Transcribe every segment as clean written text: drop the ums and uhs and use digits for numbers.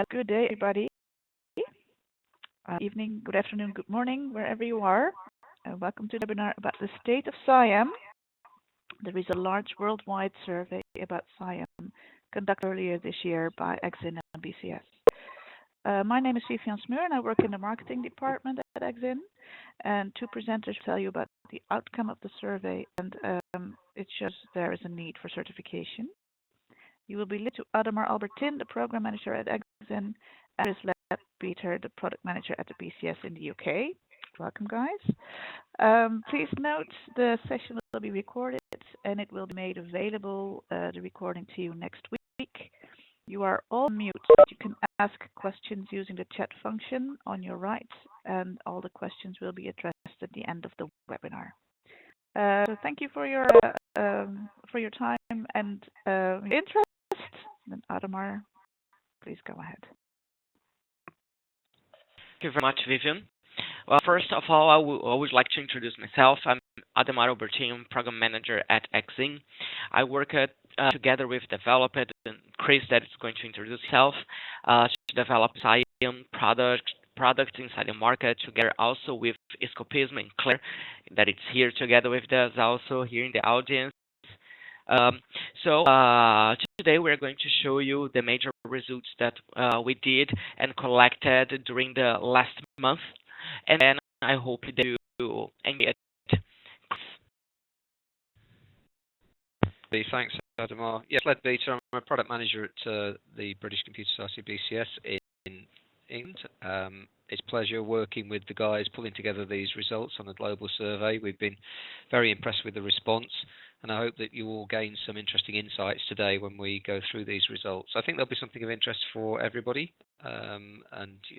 Good day, everybody. Evening, good afternoon, good morning, wherever you are. Welcome to the webinar about the State of SIAM. There is a large worldwide survey about SIAM conducted earlier this year by EXIN and BCS. My name is Vivian Smeur and I work in the marketing department at EXIN. And two presenters tell you about the outcome of the survey, and it shows there is a need for certification. You will be listening to Ademar Albertin, the program manager at EXIN, and Chris Peter, the product manager at the BCS in the UK. Welcome, guys. Please note the session will be recorded and it will be made available, the recording to you next week. You are all mute, but you can ask questions using the chat function on your right, and all the questions will be addressed at the end of the webinar. So thank you for your time and interest. And Ademar, please go ahead. Thank you very much, Vivian. Well, first of all, I would like to introduce myself. I'm Ademar Albertin, Program Manager at EXIN. I work together with developer and Chris, that is going to introduce himself, to develop SIAM products inside the market, together also with Escopism and Claire, that it's here together with us also here in the audience. Today we're going to show you the major results that we did and collected during the last month, and then I hope that you enjoy it. Thanks, Ademar. Yes, Led Peter. I'm a product manager at the British Computer Society BCS in England. It's a pleasure working with the guys pulling together these results on a global survey. We've been very impressed with the response, and I hope that you will gain some interesting insights today when we go through these results. I think there'll be something of interest for everybody. And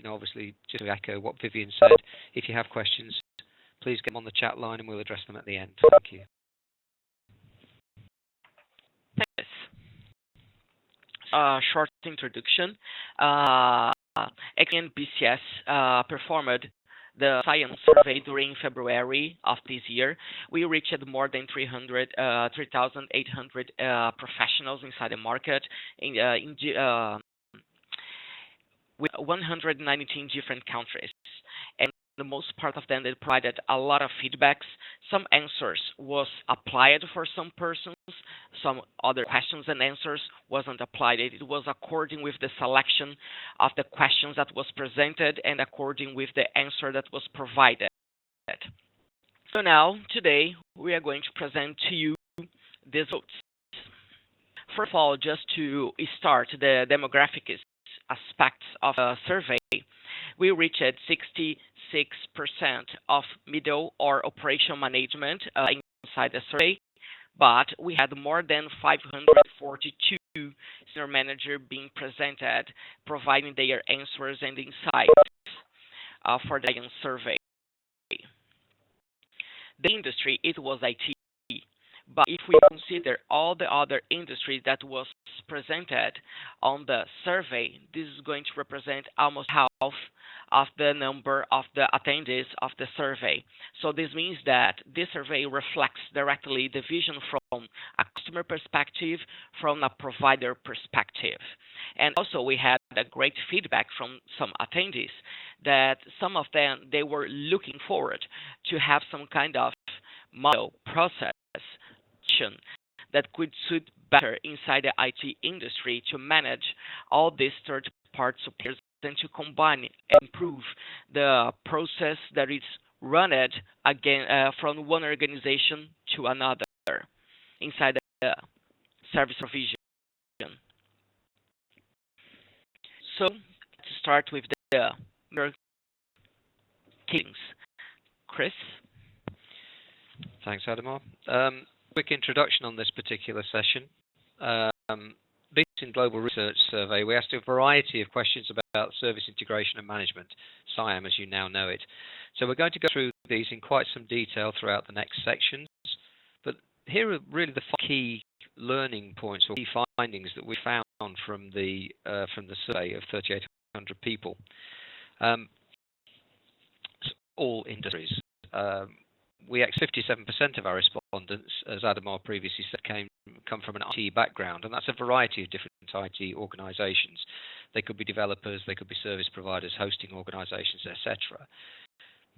obviously, just to echo what Vivian said, if you have questions, please get them on the chat line and we'll address them at the end. Thank you. Thanks. Short introduction. EXIN BCS performed the SIAM survey during February of this year. We reached more than 3,800 professionals inside the market with 119 different countries. And the most part of them, they provided a lot of feedbacks. Some answers was applied for some persons, some other questions and answers wasn't applied. It was according with the selection of the questions that was presented and according with the answer that was provided. So now, today, we are going to present to you the results. First of all, just to start the demographic aspects of the survey, we reached 66% of middle or operation management inside the survey, but we had more than 542 senior managers being presented, providing their answers and insights for the survey. The industry, it was IT, but if we consider all the other industries that was presented on the survey, this is going to represent almost half of the number of the attendees of the survey. So this means that this survey reflects directly the vision from a customer perspective, from a provider perspective. And also we had a great feedback from some attendees that some of them, they were looking forward to have some kind of model process that could suit better inside the IT industry to manage all these third-party suppliers and to combine and improve the process that is run again from one organization to another inside the service provision. So to start with the killings. Chris? Thanks, Ademar. Quick introduction on this particular session. This in Global Research Survey, we asked a variety of questions about service integration and management, SIAM as you now know it. So we're going to go through these in quite some detail throughout the next sections. But here are really the key learning points or key findings that we found from the survey of 3,800 people. All industries. We 57% of our respondents, as Ademar previously said, come from an IT background, and that's a variety of different IT organisations. They could be developers, they could be service providers, hosting organisations, etc.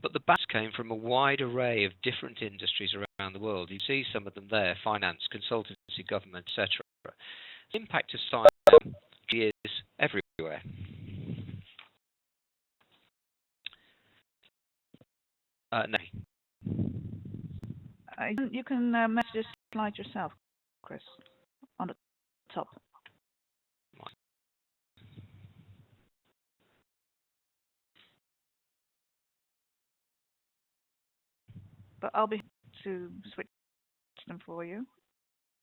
But the balance came from a wide array of different industries around the world. You see some of them there: finance, consultancy, government, etc. The impact of SIAM is everywhere. No. You can match this slide yourself, Chris, on the top. But I'll be to switch them for you.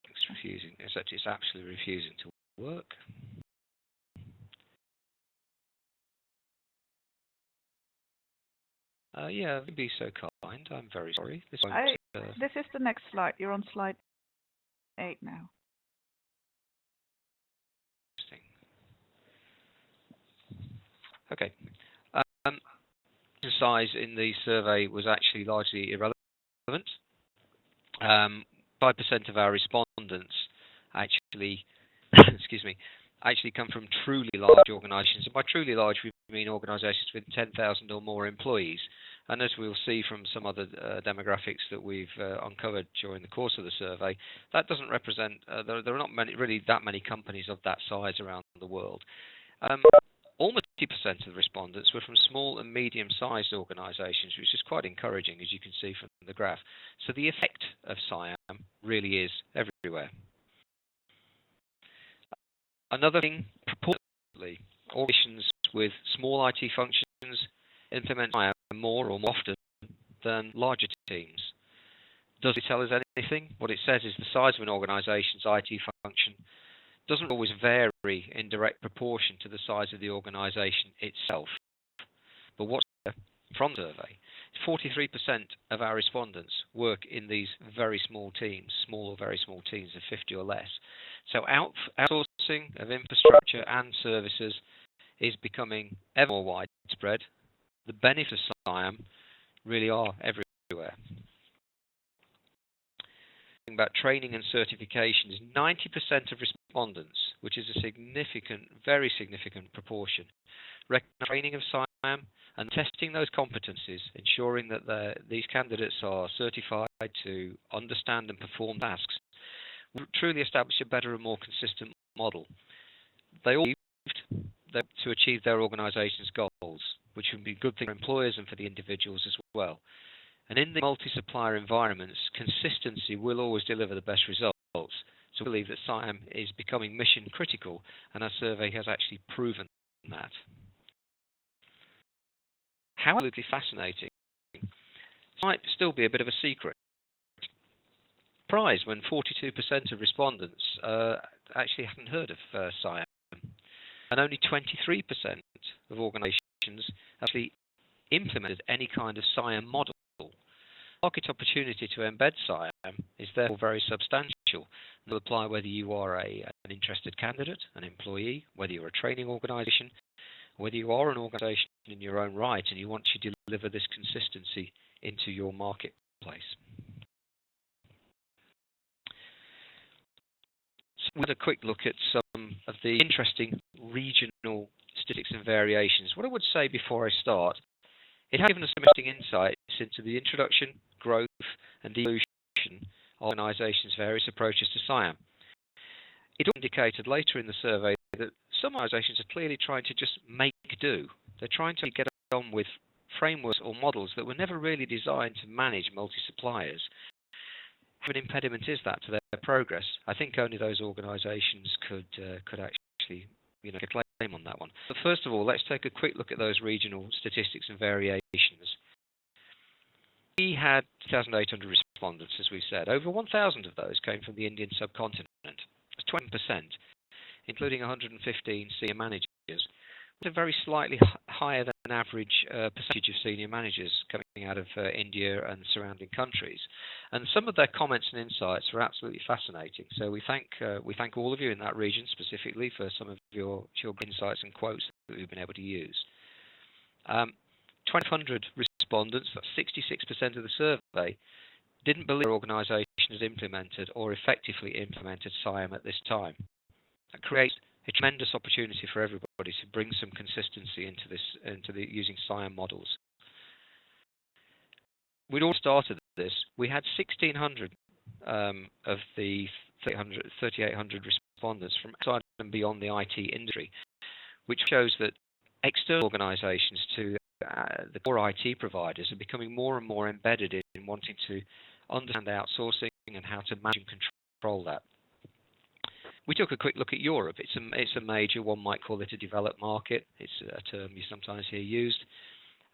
It's refusing. It's absolutely refusing to work. Yeah, be so kind. I'm very sorry. This is the next slide. You're on slide 8 now. Okay. The size in the survey was actually largely irrelevant. 5% of our respondents actually, actually come from truly large organisations. And by truly large, we mean organisations with 10,000 or more employees. And as we'll see from some other demographics that we've uncovered during the course of the survey, that doesn't represent, there are not really that many companies of that size around the world. Almost 50% of the respondents were from small and medium-sized organisations, which is quite encouraging, as you can see from the graph. So the effect of SIAM really is everywhere. Another thing, proportionately, organisations with small IT functions implement SIAM more or more often than larger teams. Does it tell us anything? What it says is the size of an organisation's IT function doesn't always vary in direct proportion to the size of the organisation itself. But what's from the survey? 43% of our respondents work in these very small teams, small or very small teams of 50 or less. So outsourcing of infrastructure and services is becoming ever more widespread. The benefits of SIAM really are everywhere. About training and certifications, 90% of respondents, which is a significant, very significant proportion, recommend training of SIAM and testing those competencies, ensuring that these candidates are certified to understand and perform tasks, will truly establish a better and more consistent model. They all believed that to achieve their organisation's goals, which would be a good thing for employers and for the individuals as well. And in the multi-supplier environments, consistency will always deliver the best results. So we believe that SIAM is becoming mission critical, and our survey has actually proven that. How absolutely fascinating. It might still be a bit of a secret. Surprise when 42% of respondents actually haven't heard of SIAM, and only 23% of organisations actually implemented any kind of SIAM model. The market opportunity to embed SIAM is therefore very substantial. It will apply whether you are an interested candidate, an employee, whether you're a training organisation, whether you are an organisation in your own right and you want to deliver this consistency into your marketplace. So we had a quick look at some of the interesting regional statistics and variations. What I would say before I start, it has given us some interesting insights into the introduction, growth, and evolution of organisations' various approaches to SIAM. It indicated later in the survey that some organisations are clearly trying to just make do. They're trying to get on with frameworks or models that were never really designed to manage multi-suppliers. What impediment is that to their progress? I think only those organisations could actually claim on that one. But first of all, let's take a quick look at those regional statistics and variations. We had 2,800 respondents, as we said. Over 1,000 of those came from the Indian subcontinent. That's 20%, including 115 senior managers. It's a very slightly higher than average percentage of senior managers coming out of India and surrounding countries. And some of their comments and insights were absolutely fascinating. So we thank all of you in that region specifically for some of your insights and quotes that we've been able to use. 1,200 respondents, that's 66% of the survey, didn't believe their organisation has implemented or effectively implemented SIAM at this time. That creates a tremendous opportunity for everybody to bring some consistency into the using SIAM models. We'd all started this. We had 1,600 of the 3,800 respondents from outside and beyond the IT industry, which shows that external organisations to the core IT providers are becoming more and more embedded in wanting to understand outsourcing and how to manage and control that. We took a quick look at Europe. It's a major, one might call it a developed market. It's a term you sometimes hear used.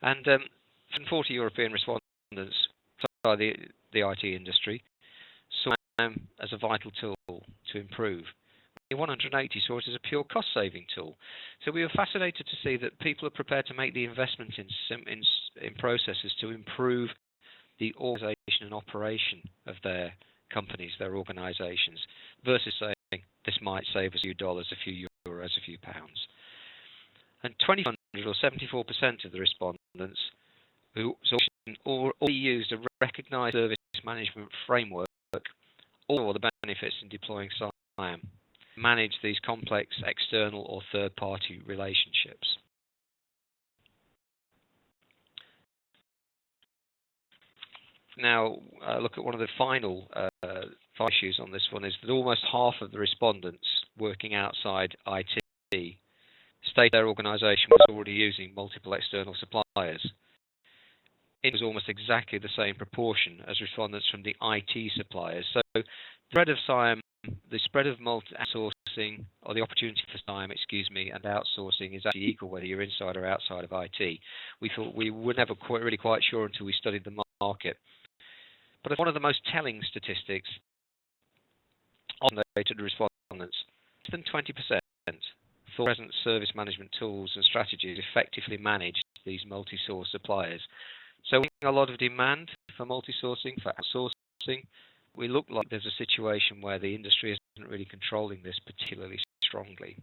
And from 40 European respondents by the IT industry saw SIAM as a vital tool to improve. 180 saw it as a pure cost-saving tool. So we were fascinated to see that people are prepared to make the investment in processes to improve the organisation and operation of their companies, their organisations, versus saying this might save us a few dollars, a few euros, a few pounds. And 2,500 or 74% of the respondents who already used a recognised service management framework, all the benefits in deploying SIAM, manage these complex external or third-party relationships. Now, look at one of the final issues on this one is that almost half of the respondents working outside IT state their organisation was already using multiple external suppliers. It was almost exactly the same proportion as respondents from the IT suppliers. So the spread of SIAM, the spread of outsourcing, or the opportunity for SIAM, and outsourcing is actually equal whether you're inside or outside of IT. We thought we were never really quite sure until we studied the market. But one of the most telling statistics of the respondents, less than 20% thought present service management tools and strategies effectively manage these multi-source suppliers. So we have a lot of demand for multi-sourcing, for outsourcing. We look like there's a situation where the industry isn't really controlling this particularly strongly.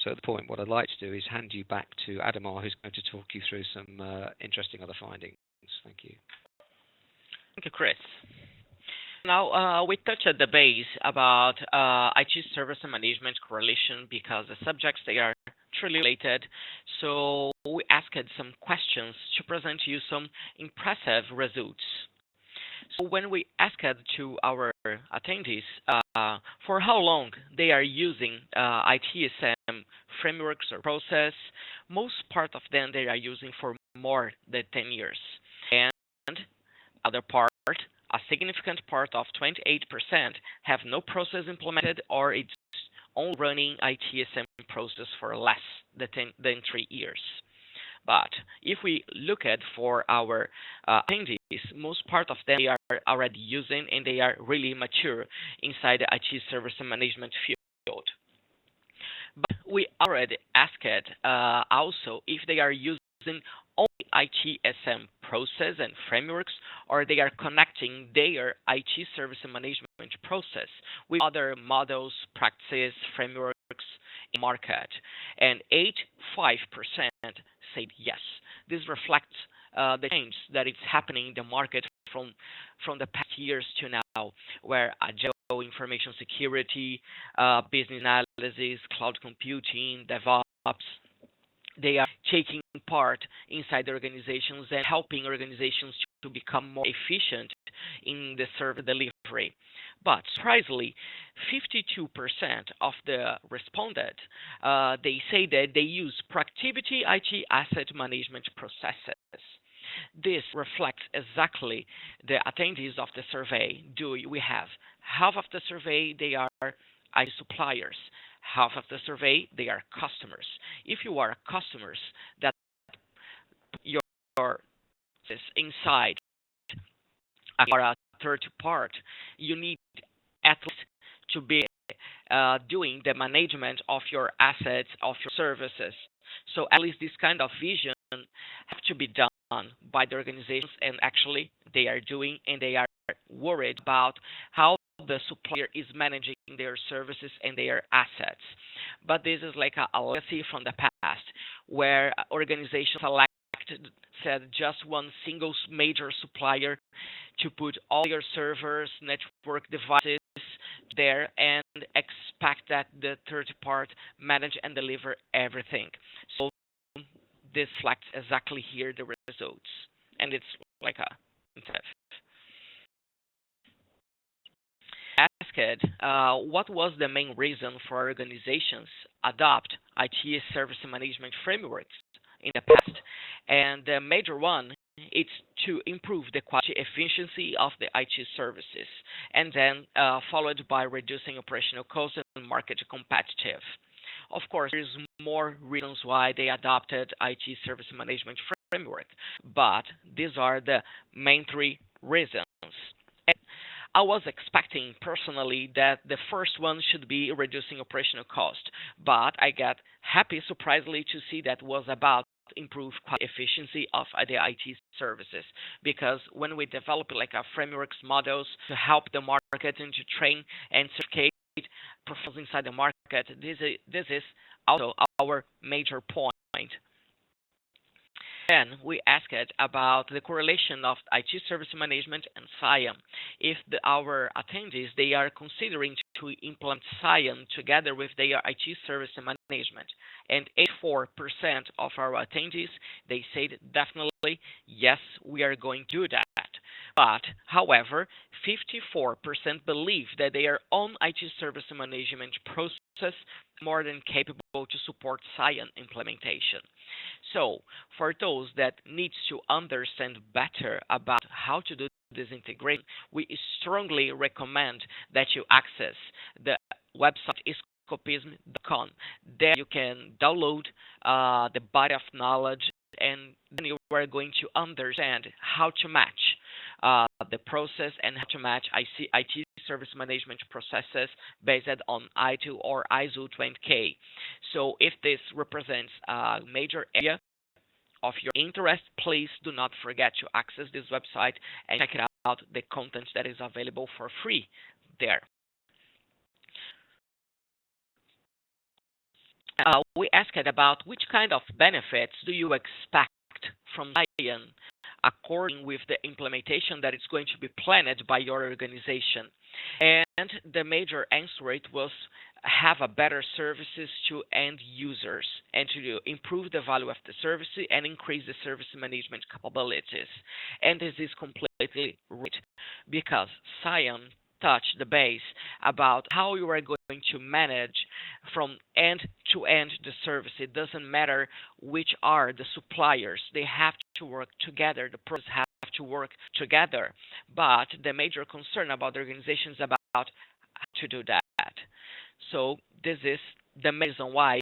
So at the point, what I'd like to do is hand you back to Adamar, who's going to talk you through some interesting other findings. Thank you. Thank you, Chris. Now, we touched at the base about IT service and management correlation because the subjects, they are truly related. So we asked some questions to present you some impressive results. So when we asked to our attendees for how long they are using ITSM frameworks or process, most part of them they are using for more than 10 years. And other part, a significant part of 28% have no process implemented or it's only running ITSM process for less than 3 years. But if we look at for our attendees, most part of them they are already using and they are really mature inside the IT service and management field. But we already asked also if they are using only ITSM process and frameworks, or they are connecting their IT service and management process with other models, practices, frameworks in the market. And 85% said yes. This reflects the change that is happening in the market from the past years to now, where agile information security, business analysis, cloud computing, DevOps, they are taking part inside the organizations and helping organizations to become more efficient in the service delivery. But surprisingly, 52% of the respondents, they say that they use productivity IT asset management processes. This reflects exactly the attendees of the survey. We have half of the survey, they are IT suppliers. Half of the survey, they are customers. If you are customers that your is inside or a third part, you need at least to be doing the management of your assets, of your services. So at least this kind of vision have to be done by the organizations, and actually they are doing, and they are worried about how the supplier is managing their services and their assets. But this is like a legacy from the past, where organizations said just one single major supplier to put all your servers, network devices there and expect that the third part manage and deliver everything. So this reflects exactly here the results, and it's like a asked what was the main reason for organizations adopt IT service management frameworks in the past, and the major one is to improve the quality efficiency of the IT services, and then followed by reducing operational costs and market competitive. Of course, there's more reasons why they adopted IT service management framework, but these are the main three reasons. And I was expecting personally that the first one should be reducing operational cost, but I got happy surprisingly to see that was about improve efficiency of the IT services, because when we develop like a frameworks models to help the market and to train and certificate performance inside the market, this is also our major point. Then we asked about the correlation of IT service management and SIAM. If our attendees they are considering to implement SIAM together with their IT service management, and 84% of our attendees they said definitely yes, we are going to do that. But however, 54% believe that their own IT service management process more than capable to support SIAM implementation. So, for those that needs to understand better about how to do this integration, we strongly recommend that you access the website escopism.com. There you can download the body of knowledge, and then you are going to understand how to match the process and how to match IT service management processes based on ITIL or ISO 20K. So if this represents a major area of your interest, please do not forget to access this website and check it out, the content that is available for free there. We asked about which kind of benefits do you expect from SIAM according with the implementation that is going to be planned by your organization. And the major answer rate was have a better services to end users and to improve the value of the service and increase the service management capabilities. And this is completely right, because SIAM touch the base about how you are going to manage from end to end the service. It doesn't matter which are the suppliers. They have to work together. The process have to work together. But the major concern about the organizations about how to do that. So this is the reason why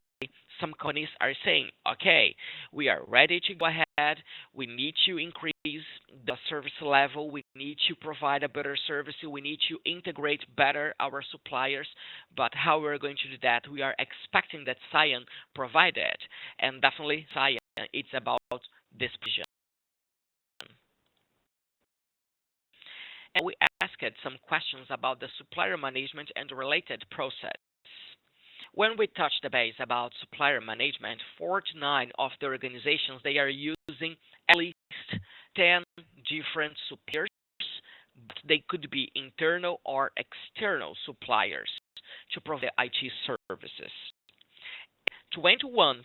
some companies are saying, okay, we are ready to go ahead. We need to increase the service level. We need to provide a better service. We need to integrate better our suppliers. But how we're going to do that? We are expecting that SIAM provide it. And definitely SIAM, it's about this vision. And we asked some questions about the supplier management and the related process. When we touch the base about supplier management, 49 of the organizations, they are using at least 10 different suppliers, but they could be internal or external suppliers to provide IT services. 21%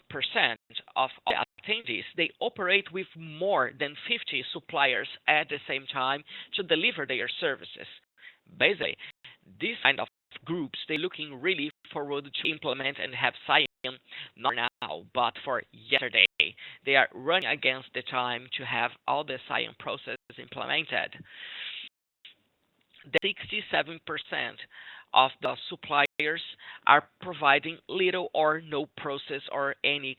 of the attendees, they operate with more than 50 suppliers at the same time to deliver their services. Basically, this kind of groups, they're looking really forward to implement and have SIAM not now, but for yesterday. They are running against the time to have all the SIAM processes implemented. The 67% of the suppliers are providing little or no process or any